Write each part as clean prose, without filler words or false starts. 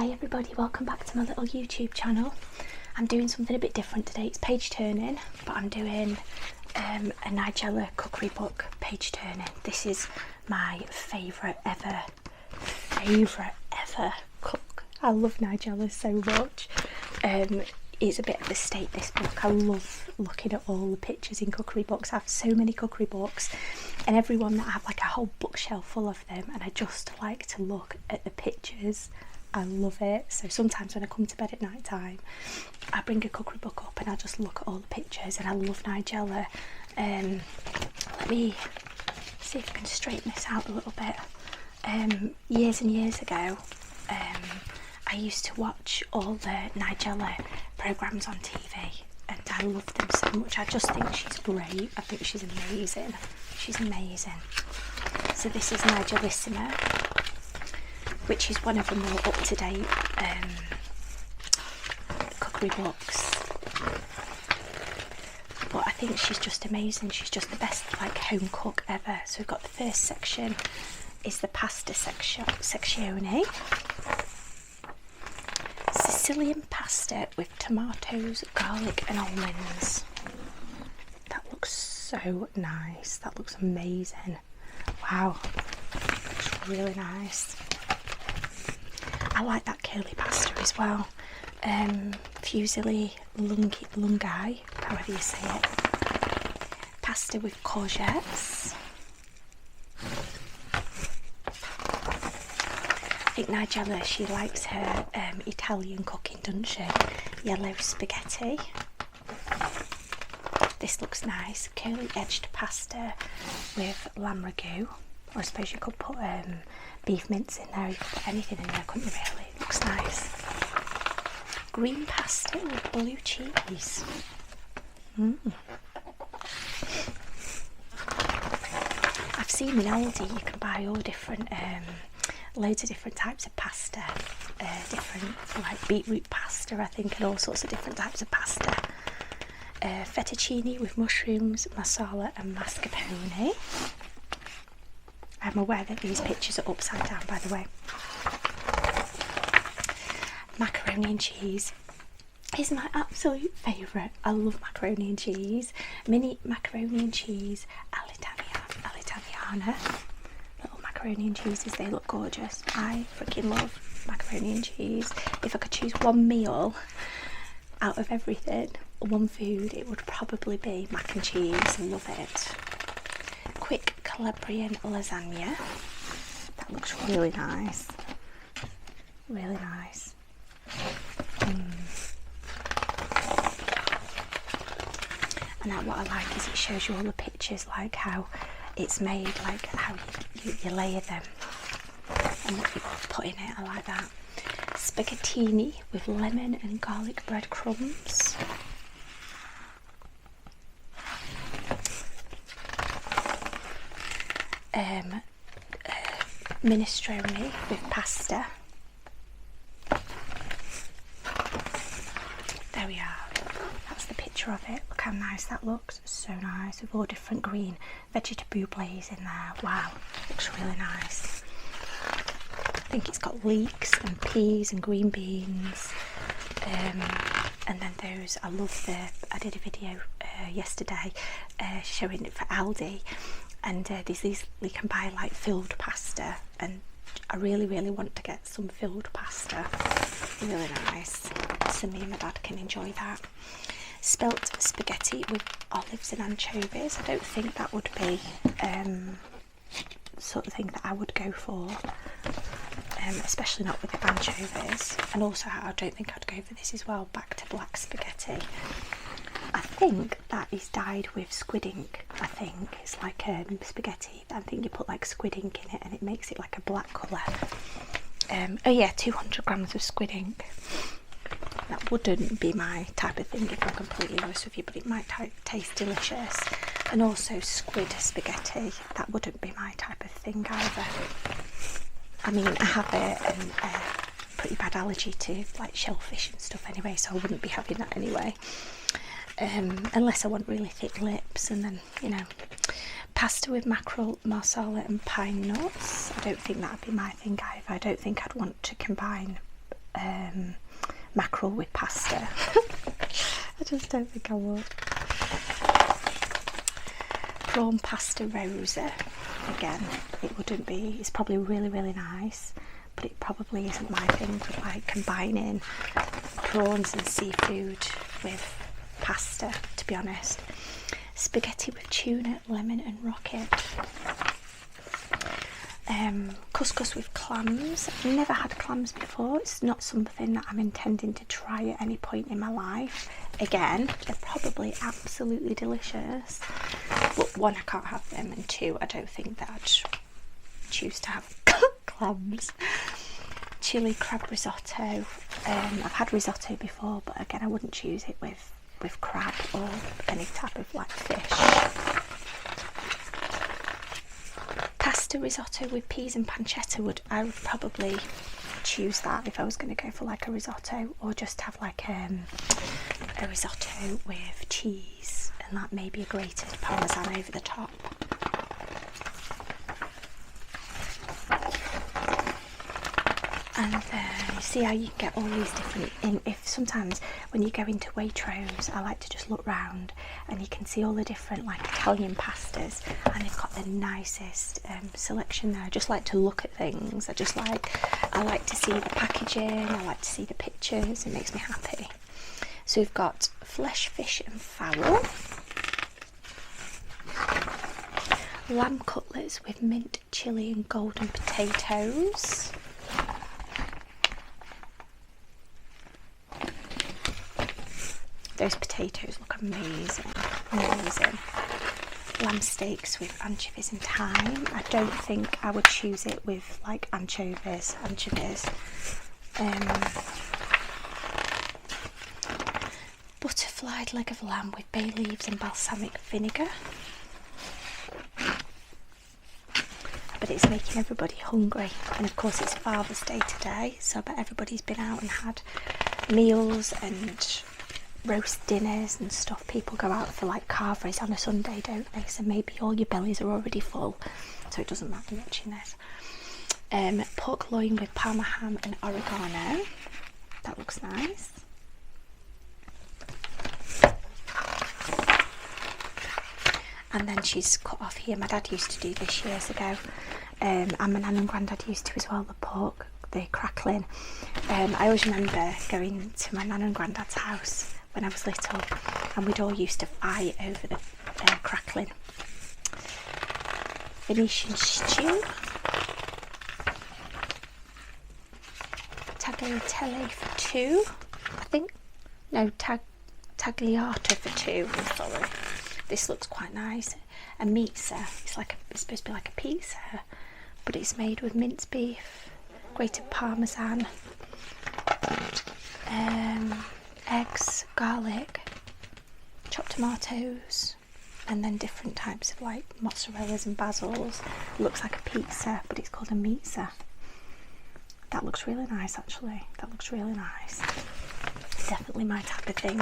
Hi everybody, welcome back to my little YouTube channel. I'm doing something a bit different today. It's page turning, but I'm doing a Nigella cookery book page turning. This is my favourite ever cook. I love Nigella so much. It's a bit of a state, this book. I love looking at all the pictures in cookery books. I have so many cookery books, and every one that I have like a whole bookshelf full of them, and I just like to look at the pictures. I love it. So sometimes when I come to bed at night time, I bring a cookery book up and I just look at all the pictures, and I love Nigella. Let me see if I can straighten this out a little bit. Years and years ago, I used to watch all the Nigella programmes on TV, and I love them so much. I just think she's great. I think she's amazing. She's amazing. So this is Nigellissima, which is one of the more up-to-date cookery books. But I think she's just amazing. She's just the best like home cook ever. So we've got the first section is the pasta sectione. Sicilian pasta with tomatoes, garlic and almonds. That looks so nice. That looks amazing. Wow, looks really nice. I like that curly pasta as well. Fusilli lungi, however you say it. Pasta with courgettes. I think Nigella, she likes her Italian cooking, doesn't she? Yellow spaghetti. This looks nice. Curly edged pasta with lamb ragu. Or I suppose you could put beef mince in there. You could put anything in there, couldn't you really? It looks nice. Green pasta with blue cheese. I've seen in Aldi you can buy all different loads of different types of pasta, different like beetroot pasta I think, and all sorts of different types of pasta. Fettuccine with mushrooms, masala and mascarpone. I'm aware that these pictures are upside down, by the way. Macaroni and cheese is my absolute favourite. I love macaroni and cheese. Mini macaroni and cheese all'italiana. Little macaroni and cheeses, they look gorgeous. I freaking love macaroni and cheese. If I could choose one meal out of everything, one food, it would probably be mac and cheese. I love it. Quick Calabrian lasagna. That looks really nice. Really nice. And that, what I like is it shows you all the pictures, like how it's made, like how you layer them and what you put in it. I like that. Spaghettini with lemon and garlic breadcrumbs. Minestrone with pasta. There we are. That's the picture of it. Look how nice that looks. So nice, with all different green vegetables in there. Wow, looks really nice. I think it's got leeks and peas and green beans. And then those, I did a video yesterday showing it for Aldi. And there's these, you can buy like filled pasta, and I really want to get some filled pasta. Really nice, so me and my dad can enjoy that. Spelt spaghetti with olives and anchovies. I don't think that would be sort of thing that I would go for, especially not with the anchovies. And also I don't think I'd go for this as well. Back to black spaghetti. I think that is dyed with squid ink. I think it's like spaghetti. I think you put like squid ink in it and it makes it like a black colour. Oh yeah, 200 grams of squid ink. That wouldn't be my type of thing if I'm completely honest with you, but it might taste delicious. And also squid spaghetti, that wouldn't be my type of thing either. I mean, I have a pretty bad allergy to like shellfish and stuff anyway, so I wouldn't be having that anyway. Unless I want really thick lips. And then, you know, pasta with mackerel, marsala and pine nuts. I don't think that would be my thing either. I don't think I'd want to combine mackerel with pasta. I just don't think I will. Prawn pasta rosa. Again, it wouldn't be, it's probably really, really nice, but it probably isn't my thing to like combining prawns and seafood with pasta, to be honest. Spaghetti with tuna, lemon and rocket. Couscous with clams. I've never had clams before. It's not something that I'm intending to try at any point in my life. Again, they're probably absolutely delicious, but one, I can't have them, and two, I don't think that I'd choose to have clams. Chili crab risotto. I've had risotto before, but again, I wouldn't choose it with crab or any type of like fish. Pasta risotto with peas and pancetta. I would probably choose that if I was going to go for like a risotto, or just have like a risotto with cheese and like maybe a grated parmesan over the top. And then you see how you can get all these different, if sometimes when you go into Waitrose, I like to just look round and you can see all the different like Italian pastas, and they've got the nicest selection there. I just like to look at things. I like to see the packaging, I like to see the pictures, it makes me happy. So we've got flesh, fish and fowl. Lamb cutlets with mint, chilli and golden potatoes. Those potatoes look amazing, amazing. Lamb steaks with anchovies and thyme. I don't think I would choose it with like anchovies. Butterflied leg of lamb with bay leaves and balsamic vinegar. But it's making everybody hungry, and of course it's Father's Day today, so I bet everybody's been out and had meals and roast dinners and stuff. People go out for like carveries on a Sunday, don't they? So maybe all your bellies are already full, so it doesn't matter watching this. Pork loin with parma ham and oregano. That looks nice. And then she's cut off here. My dad used to do this years ago, and my nan and granddad used to as well, the pork, the crackling. I always remember going to my nan and granddad's house when I was little, and we'd all used to fight over the crackling. Venetian stew. Tagliatelle for two, I think. No, tagliata for two, I'm sorry. This looks quite nice. A pizza. It's supposed to be like a pizza, but it's made with minced beef, grated parmesan, eggs, garlic, chopped tomatoes, and then different types of like mozzarellas and basils. It looks like a pizza, but it's called a pizza. That looks really nice, actually. That looks really nice. Definitely my type of thing,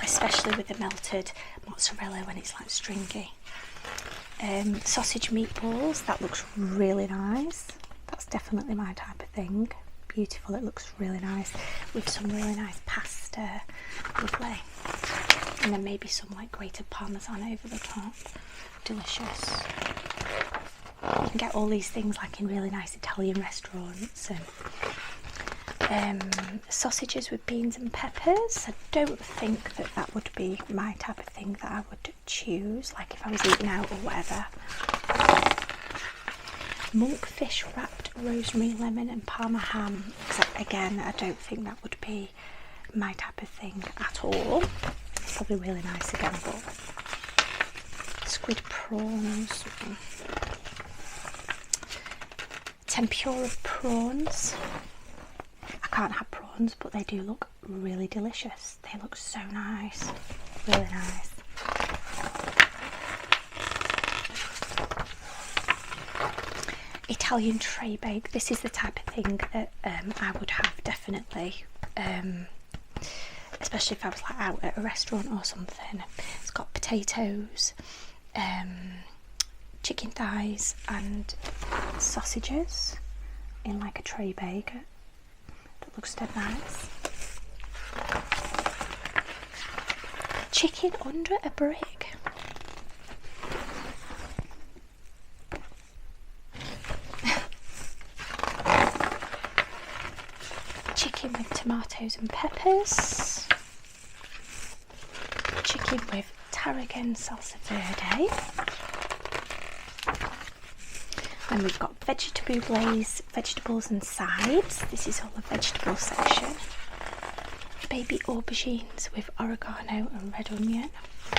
especially with the melted mozzarella when it's like stringy. Sausage meatballs. That looks really nice. That's definitely my type of thing. Beautiful. It looks really nice with some really nice pasta. Lovely. And then maybe some like grated parmesan over the top. Delicious. You can get all these things like in really nice Italian restaurants. Sausages with beans and peppers. I don't think that would be my type of thing that I would choose, like if I was eating out or whatever. Monkfish wrapped rosemary, lemon and parma ham. Again, I don't think that would be my type of thing at all. It's probably really nice again, but squid prawns. Tempura prawns. I can't have prawns, but they do look really delicious. They look so nice, really nice. Italian tray bake. This is the type of thing that I would have definitely, especially if I was like out at a restaurant or something. It's got potatoes, chicken thighs and sausages in like a tray bake. That looks dead nice. Chicken under a brick. Chicken with tomatoes and peppers. Chicken with tarragon salsa verde. Then we've got vegetable glaze, vegetables and sides. This is all the vegetable section. Baby aubergines with oregano and red onion.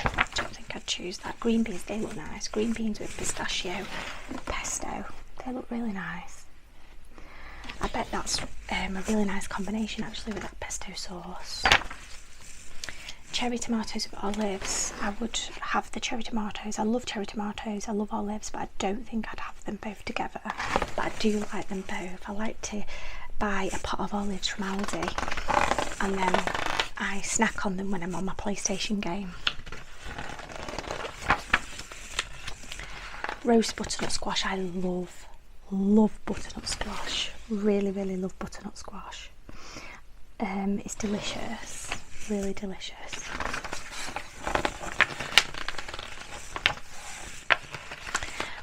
I don't think I'd choose that. Green beans, they look nice. Green beans with pistachio and pesto. They look really nice. I bet that's a really nice combination actually with that pesto sauce. Cherry tomatoes with olives. I would have the cherry tomatoes. I love cherry tomatoes. I love olives, but I don't think I'd have them both together. But I do like them both. I like to buy a pot of olives from Aldi and then I snack on them when I'm on my PlayStation game. Roast butternut squash. I love butternut squash. Really love butternut squash. It's delicious. Really delicious.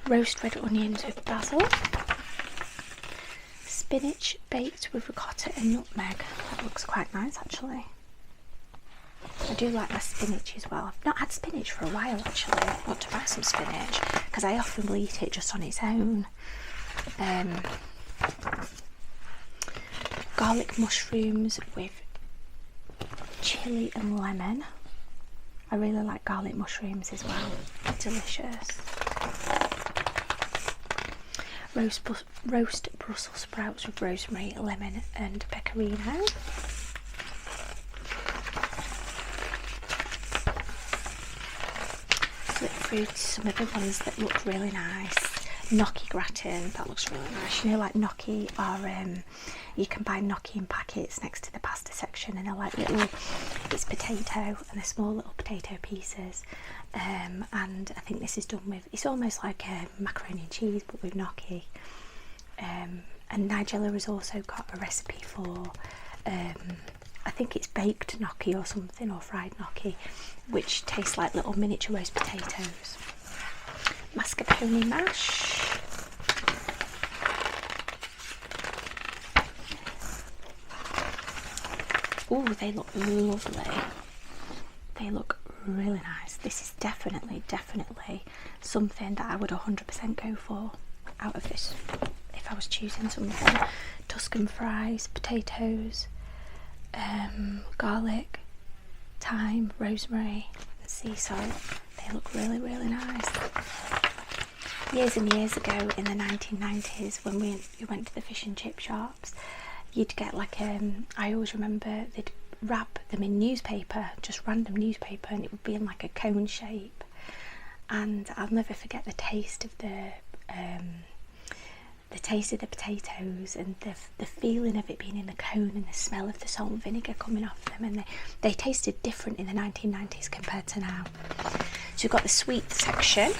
Roast red onions with basil. Spinach baked with ricotta and nutmeg. That looks quite nice actually. I do like my spinach as well. I've not had spinach for a while actually. I want to buy some spinach because I often will eat it just on its own. Garlic mushrooms with chilli and lemon. I really like garlic mushrooms as well. Delicious. Roast Brussels sprouts with rosemary, lemon and pecorino. Flip through some of the ones that look really nice. Gnocchi gratin, that looks really nice. You know, like gnocchi are, you can buy gnocchi in packets next to the pasta section, and they're like little, it's potato and they're small little potato pieces. And I think this is done with, it's almost like macaroni and cheese but with gnocchi. And Nigella has also got a recipe for, I think it's baked gnocchi or something, or fried gnocchi, which tastes like little miniature roast potatoes. Mascarpone mash. Oh, they look lovely. They look really nice. This is definitely something that I would 100% go for out of this if I was choosing something. Tuscan fries, potatoes, garlic, thyme, rosemary and sea salt. They look really nice. Years and years ago in the 1990s when we went to the fish and chip shops, you'd get like I always remember they'd wrap them in newspaper, just random newspaper, and it would be in like a cone shape, and I'll never forget the taste of the potatoes and the feeling of it being in the cone and the smell of the salt and vinegar coming off them, and they tasted different in the 1990s compared to now. So we've got the sweet section.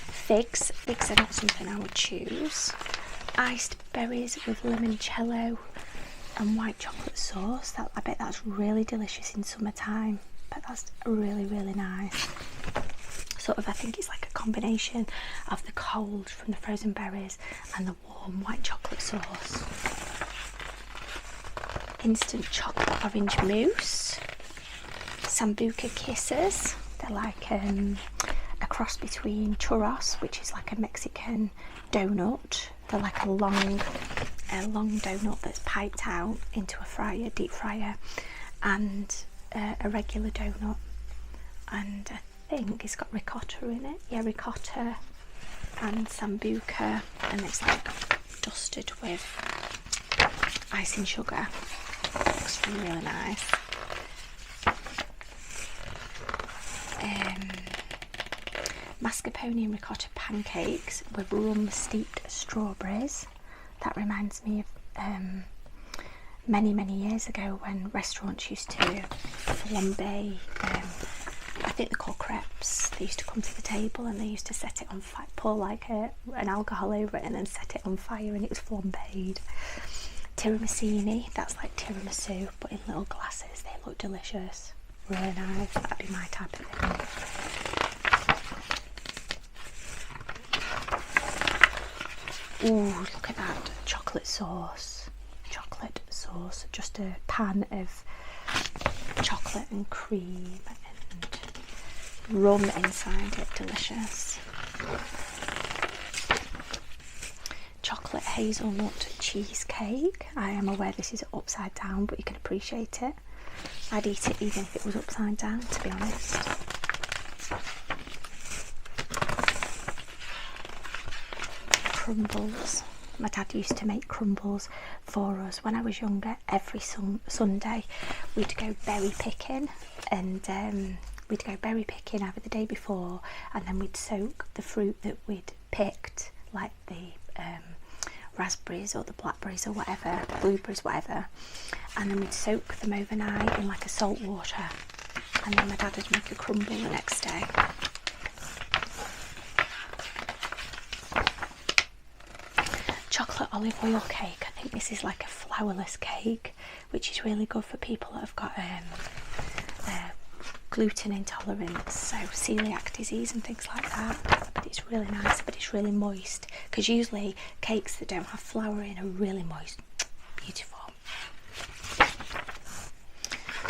Figs are not something I would choose. Iced berries with limoncello and white chocolate sauce. I bet that's really delicious in summertime. But that's really nice. Sort of, I think it's like a combination of the cold from the frozen berries and the warm white chocolate sauce. Instant chocolate orange mousse. Sambuca kisses. They're like a cross between churros, which is like a Mexican donut. They're like a long donut that's piped out into a fryer, deep fryer, and a regular donut. And I think it's got ricotta in it. Yeah, ricotta and sambuca, and it's like dusted with icing sugar. Looks really nice. Mascarpone and ricotta pancakes with rum steeped strawberries. That reminds me of many years ago when restaurants used to flambe, I think they're called crepes. They used to come to the table and they used to set it on fire, pour like an alcohol over it and then set it on fire, and it was flambéed. tiramisini, that's like tiramisu but in little glasses. They look delicious, really nice. That'd be my type of thing. Ooh, look at that, chocolate sauce, just a pan of chocolate and cream and rum inside it, delicious. Chocolate hazelnut cheesecake. I am aware this is upside down, but you can appreciate it. I'd eat it even if it was upside down, to be honest. Crumbles. My dad used to make crumbles for us when I was younger. Every Sunday we'd go berry picking, and we'd go berry picking either the day before, and then we'd soak the fruit that we'd picked, like the raspberries or the blackberries or whatever, blueberries, whatever, and then we'd soak them overnight in like a salt water, and then my dad would make a crumble the next day. Chocolate olive oil cake. I think this is like a flourless cake, which is really good for people that have got gluten intolerance, so celiac disease and things like that. But it's really nice, but it's really moist, because usually cakes that don't have flour in are really moist. Beautiful.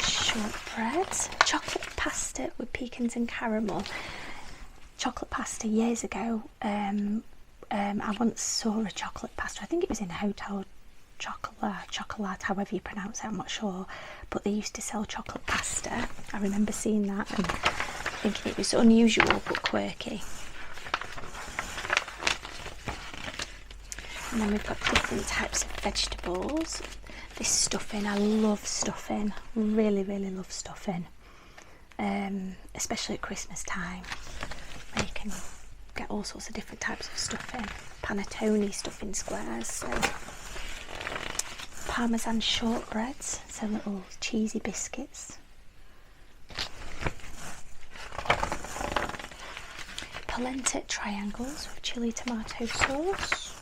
Shortbread. Chocolate pasta with pecans and caramel. Chocolate pasta years ago. I once saw a chocolate pasta. I think it was in a hotel chocolate, however you pronounce it, I'm not sure, but they used to sell chocolate pasta. I remember seeing that and thinking it was unusual but quirky. And then we've got different types of vegetables. This stuffing, I love stuffing, really love stuffing, especially at Christmas time, where you can get all sorts of different types of stuffing. Panettone stuffing squares, so Parmesan shortbreads, so little cheesy biscuits. Polenta triangles with chili tomato sauce.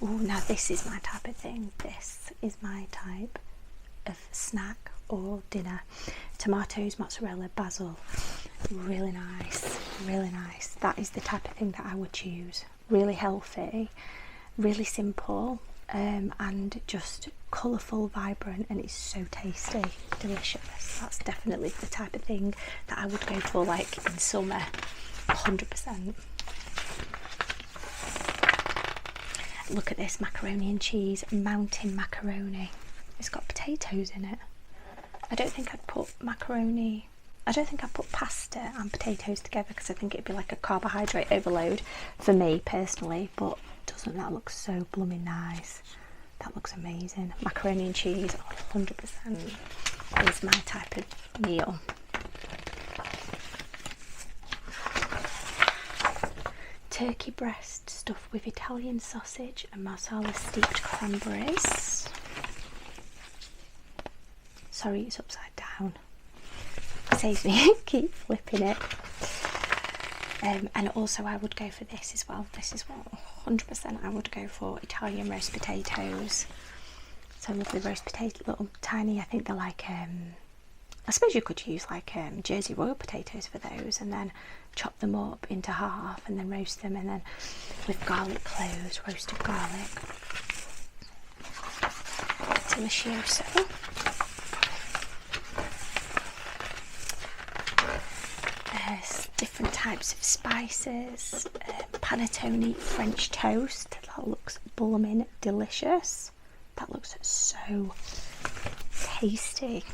Oh, now this is my type of thing. This is my type of snack or dinner. Tomatoes, mozzarella, basil. Really nice, really nice. That is the type of thing that I would choose. Really healthy, really simple, and just colourful, vibrant, and it's so tasty, delicious. That's definitely the type of thing that I would go for, like in summer, 100%. Look at this, macaroni and cheese, mountain macaroni. It's got potatoes in it. I don't think I'd put pasta and potatoes together, because I think it'd be like a carbohydrate overload for me personally, but doesn't that look so blooming nice? That looks amazing. Macaroni and cheese, 100% is my type of meal. Turkey breast stuffed with Italian sausage and marsala steeped cranberries. Sorry, it's upside down. It saves me keep flipping it. And also I would go for this as well. This is what 100% I would go for, Italian roast potatoes. So lovely roast potato, little tiny, I think they're like, I suppose you could use like Jersey Royal potatoes for those, and then chop them up into half and then roast them, and then with garlic cloves, roasted garlic. Delicioso. Different types of spices, panettone French toast. That looks blooming delicious. That looks so tasty.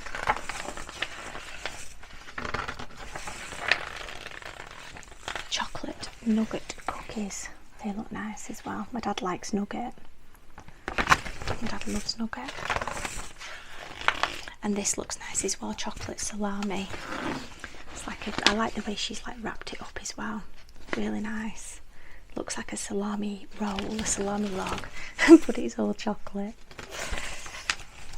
Chocolate nugget cookies. They look nice as well. My dad likes nugget. My dad loves nugget. And this looks nice as well, chocolate salami. It's like I like the way she's like wrapped it up as well. Really nice. Looks like a salami roll, a salami log, but it's all chocolate.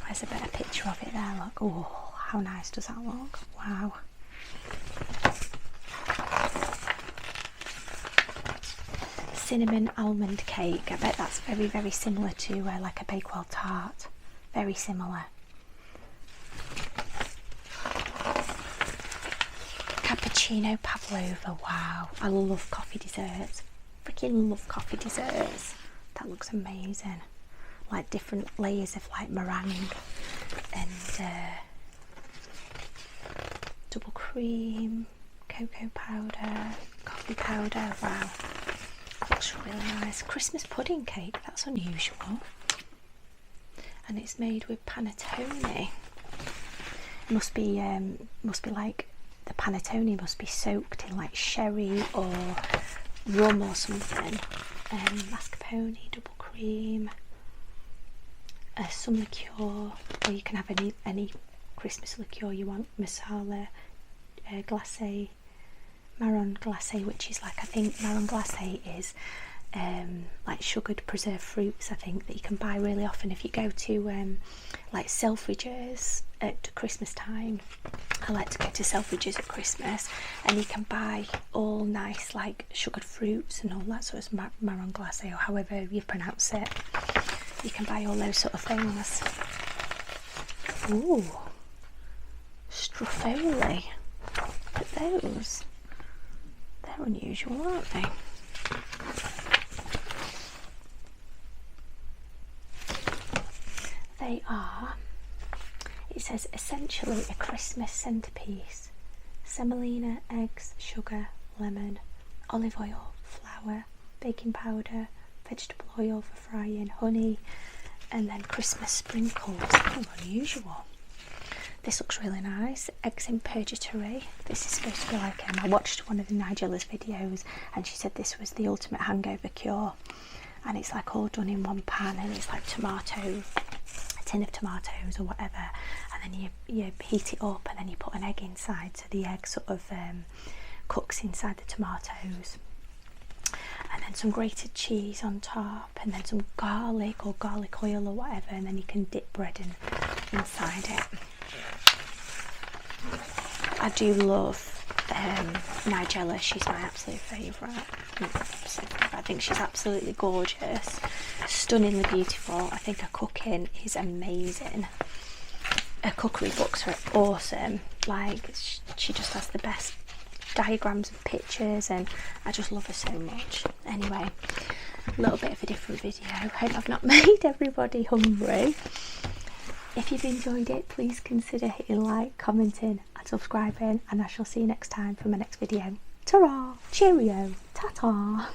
There's a better picture of it there, look. Oh, how nice does that look? Wow. cinnamon almond cake. I bet that's very, very similar to like a Bakewell tart. Very similar. Cappuccino pavlova. Wow, I love coffee desserts. Freaking love coffee desserts. That looks amazing. Like different layers of like meringue and double cream, cocoa powder, coffee powder. Wow, looks really nice. Christmas pudding cake, that's unusual. And it's made with panettone. Must be like the panettone must be soaked in like sherry or rum or something. Mascarpone, double cream, some liqueur, or you can have any Christmas liqueur you want. Masala, glacé, marron glacé, which is like, I think marron glacé is like sugared preserved fruits, I think, that you can buy really often if you go to like Selfridges at Christmas time. I like to go to Selfridges at Christmas, and you can buy all nice like sugared fruits and all that sort of marron glacé, or however you pronounce it. You can buy all those sort of things. Ooh, Struffoli. Look at those. They're unusual, aren't they? They are, it says, essentially a Christmas centerpiece. Semolina, eggs, sugar, lemon, olive oil, flour, baking powder, vegetable oil for frying, honey, and then Christmas sprinkles. Oh, unusual. This looks really nice. Eggs in purgatory. This is supposed to be like, I watched one of the Nigella's videos and she said this was the ultimate hangover cure. And it's like all done in one pan, and it's like tomato, a tin of tomatoes or whatever, and then you heat it up and then you put an egg inside, so the egg sort of cooks inside the tomatoes, and then some grated cheese on top, and then some garlic or garlic oil or whatever, and then you can dip bread inside it. I do love Nigella. She's my absolute favourite. I think she's absolutely gorgeous, stunningly beautiful. I think her cooking is amazing. Her cookery books are awesome. Like, she just has the best diagrams and pictures, and I just love her so much. Anyway, a little bit of a different video. Hope I've not made everybody hungry. If you've enjoyed it, please consider hitting like, commenting and subscribing, and I shall see you next time for my next video. Ta-ra! Cheerio! Ta-ta!